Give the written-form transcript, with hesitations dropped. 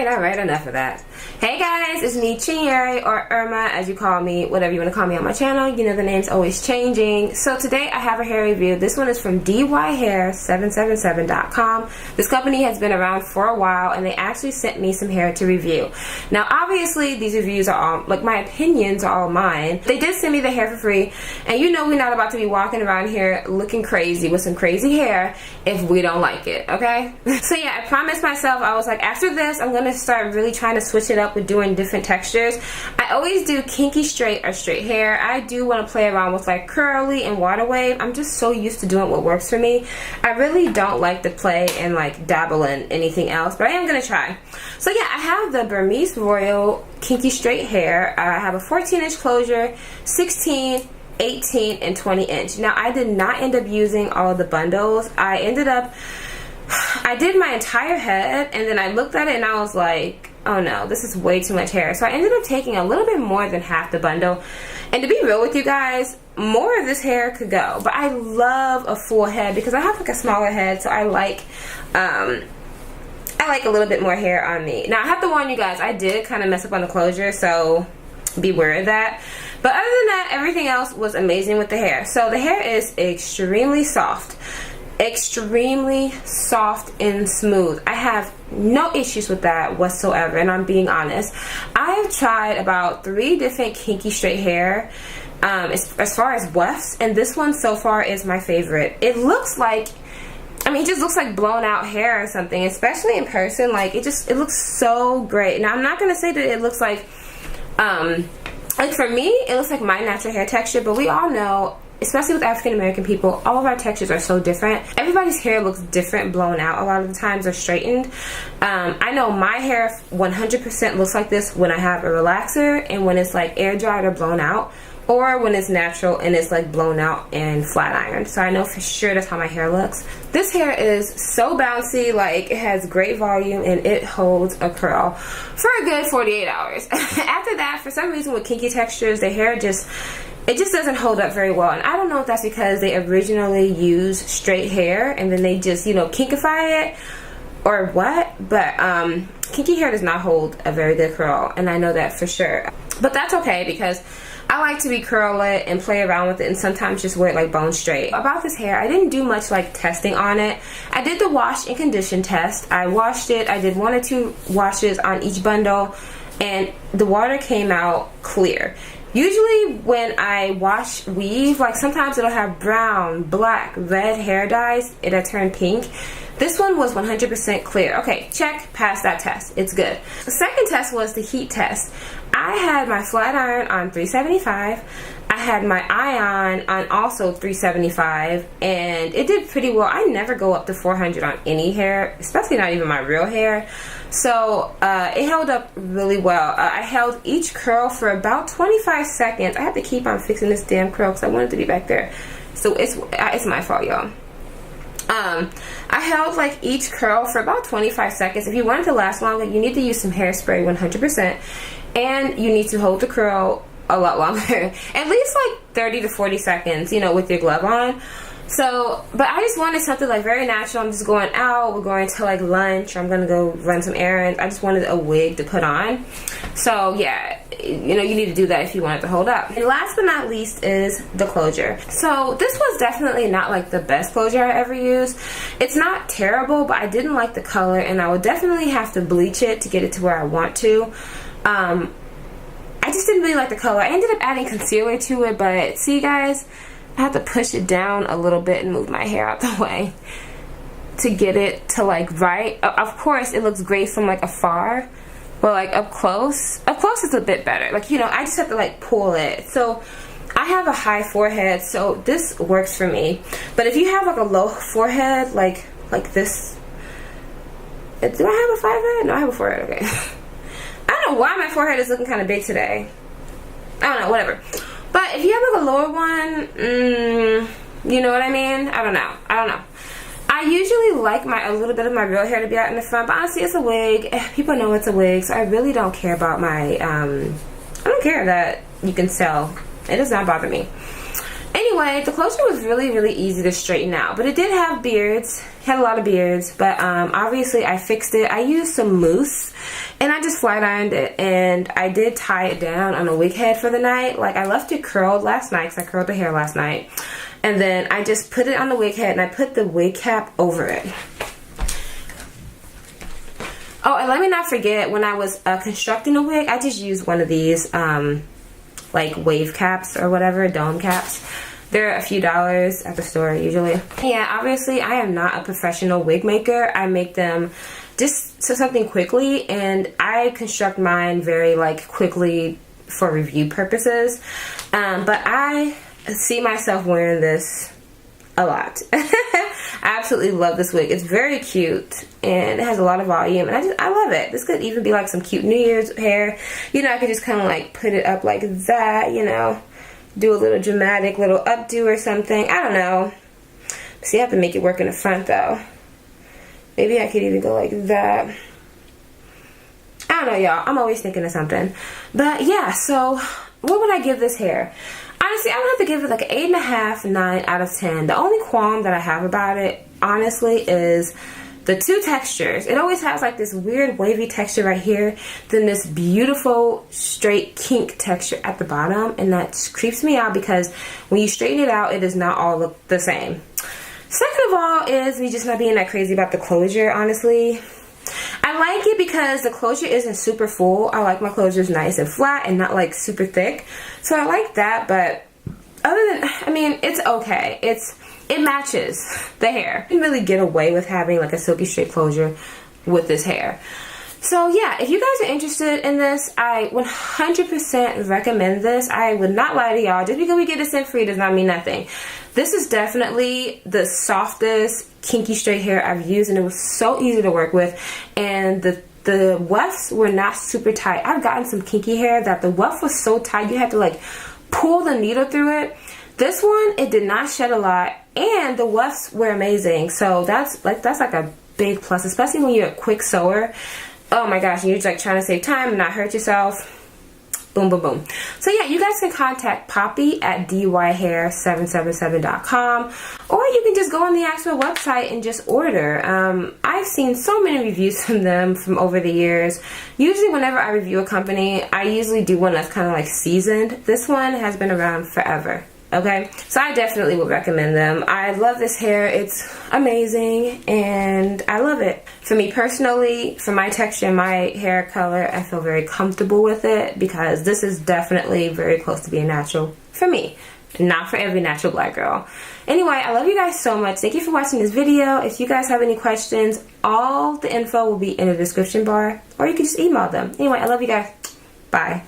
Alright, enough of that. Hey guys, it's me, Chinyeri, or Irma, as you call me, whatever you want to call me on my channel. You know the name's always changing. So today I have a hair review. This one is from DYHAIR777.com. This company has been around for a while, and they actually sent me some hair to review. Now, obviously, these reviews are all, like, my opinions are all mine. They did send me the hair for free, and you know we're not about to be walking around here looking crazy with some crazy hair if we don't like it, okay? So yeah, I promised myself, I was like, after this, I'm going to start really trying to switch it up with doing different textures. I always do kinky straight or straight hair. I do want to play around with like curly and water wave. I'm just so used to doing what works for me. I really don't like to play and like dabble in anything else, but I am going to try. So yeah, I have the Brumese Royal kinky straight hair. I have a 14-inch closure, 16, 18, and 20-inch. Now, I did not end up using all of the bundles. I did my entire head, and then I looked at it and I was like, oh no, this is way too much hair. So I ended up taking a little bit more than half the bundle. And to be real with you guys, more of this hair could go. But I love a full head because I have like a smaller head, so I like a little bit more hair on me. Now, I have to warn you guys, I did kind of mess up on the closure, so beware of that. But other than that, everything else was amazing with the hair. So the hair is extremely soft and smooth. I have no issues with that whatsoever, and I'm being honest. I have tried about 3 different kinky straight hair as far as wefts, and this one so far is my favorite. It looks like, I mean, it just looks like blown out hair or something, especially in person. Like, it looks so great. Now, I'm not going to say that it looks like for me, it looks like my natural hair texture, but we all know, especially with African American people, all of our textures are so different. Everybody's hair looks different blown out a lot of the times, or straightened. I know my hair 100% looks like this when I have a relaxer, and when it's like air dried or blown out, or when it's natural and it's like blown out and flat ironed. So I know for sure that's how my hair looks. This hair is so bouncy, like it has great volume, and it holds a curl for a good 48 hours. After that, for some reason with kinky textures, the hair just doesn't hold up very well. And I don't know if that's because they originally used straight hair and then they just, you know, kinkify it or what, but kinky hair does not hold a very good curl, and I know that for sure. But that's okay, because I like to be curl it and play around with it, and sometimes just wear it like bone straight. About this hair, I didn't do much like testing on it. I did the wash and condition test. I washed it. I did 1 or 2 washes on each bundle, and the water came out clear. Usually when I wash weave, like sometimes it'll have brown, black, red hair dyes. It'll turn pink. This one was 100% clear. Okay, check, pass that test. It's good. The second test was the heat test. I had my flat iron on 375. I had my iron on also 375, and it did pretty well. I never go up to 400 on any hair, especially not even my real hair. So it held up really well. I held each curl for about 25 seconds. I have to keep on fixing this damn curl because I want it to be back there. So it's my fault, y'all. I held like each curl for about 25 seconds. If you want it to last longer, you need to use some hairspray 100%, and you need to hold the curl a lot longer, at least like 30 to 40 seconds, you know, with your glove on. So, but I just wanted something like very natural. I'm just going out, we're going to like lunch, or I'm gonna go run some errands. I just wanted a wig to put on. So yeah, you know, you need to do that if you want it to hold up. And last but not least is the closure. So this was definitely not like the best closure I ever used. It's not terrible, but I didn't like the color, and I would definitely have to bleach it to get it to where I want to. I just didn't really like the color. I ended up adding concealer to it, but see guys, I have to push it down a little bit and move my hair out the way to get it to like right. Of course, it looks great from like afar, but like up close it's a bit better. Like, you know, I just have to like pull it. So I have a high forehead, so this works for me. But if you have like a low forehead, like this, do I have a forehead? No, I have a forehead. Okay. I don't know why my forehead is looking kind of big today. I don't know, whatever. But if you have like a lower one, you know what I mean? I don't know. I usually like a little bit of my real hair to be out in the front, but honestly, it's a wig. People know it's a wig, so I really don't care about my, I don't care that you can tell. It does not bother me. Anyway, anyway, the closure was really, really easy to straighten out, but it did have beards, had a lot of beards, but obviously I fixed it. I used some mousse and I just flat ironed it, and I did tie it down on a wig head for the night. Like, I left it curled last night because I curled the hair last night, and then I just put it on the wig head and I put the wig cap over it. Oh, and let me not forget, when I was constructing a wig, I just used one of these like wave caps or whatever, dome caps. They're a few dollars at the store usually. Yeah, obviously I am not a professional wig maker. I make them just so something quickly, and I construct mine very like quickly for review purposes. But I see myself wearing this a lot. I absolutely love this wig. It's very cute and it has a lot of volume, and I love it. This could even be like some cute New Year's hair. You know, I could just kind of like put it up like that, you know, do a little dramatic little updo or something. I don't know. See, I have to make it work in the front though. Maybe I could even go like that. I don't know, y'all. I'm always thinking of something. But yeah, so what would I give this hair? Honestly, I would have to give it like an 8.5, 9 out of 10. The only qualm that I have about it, honestly, is the two textures. It always has like this weird wavy texture right here, then this beautiful straight kink texture at the bottom, and that creeps me out because when you straighten it out, it does not all look the same. Second of all is me just not being that crazy about the closure, honestly. I like it because the closure isn't super full. I like my closures nice and flat and not like super thick. So I like that, but other than, I mean, it's okay. It matches the hair. You can really get away with having like a silky straight closure with this hair. So yeah, if you guys are interested in this, I 100% recommend this. I would not lie to y'all. Just because we get this in free does not mean nothing. This is definitely the softest kinky straight hair I've used, and it was so easy to work with, and the wefts were not super tight. I've gotten some kinky hair that the weft was so tight you had to like pull the needle through it. This one, it did not shed a lot, and the wefts were amazing. So that's like a big plus, especially when you're a quick sewer. Oh my gosh, and you're just like trying to save time and not hurt yourself. Boom, boom, boom. So yeah, you guys can contact Poppy at DYHAIR777.com, or you can just go on the actual website and just order. I've seen so many reviews from them from over the years. Usually whenever I review a company, I usually do one that's kind of like seasoned. This one has been around forever. Okay, so I definitely would recommend them. I love this hair. It's amazing and I love it. For me personally, for my texture and my hair color, I feel very comfortable with it because this is definitely very close to being natural for me. Not for every natural black girl. Anyway, I love you guys so much. Thank you for watching this video. If you guys have any questions, all the info will be in the description bar, or you can just email them. Anyway, I love you guys. Bye.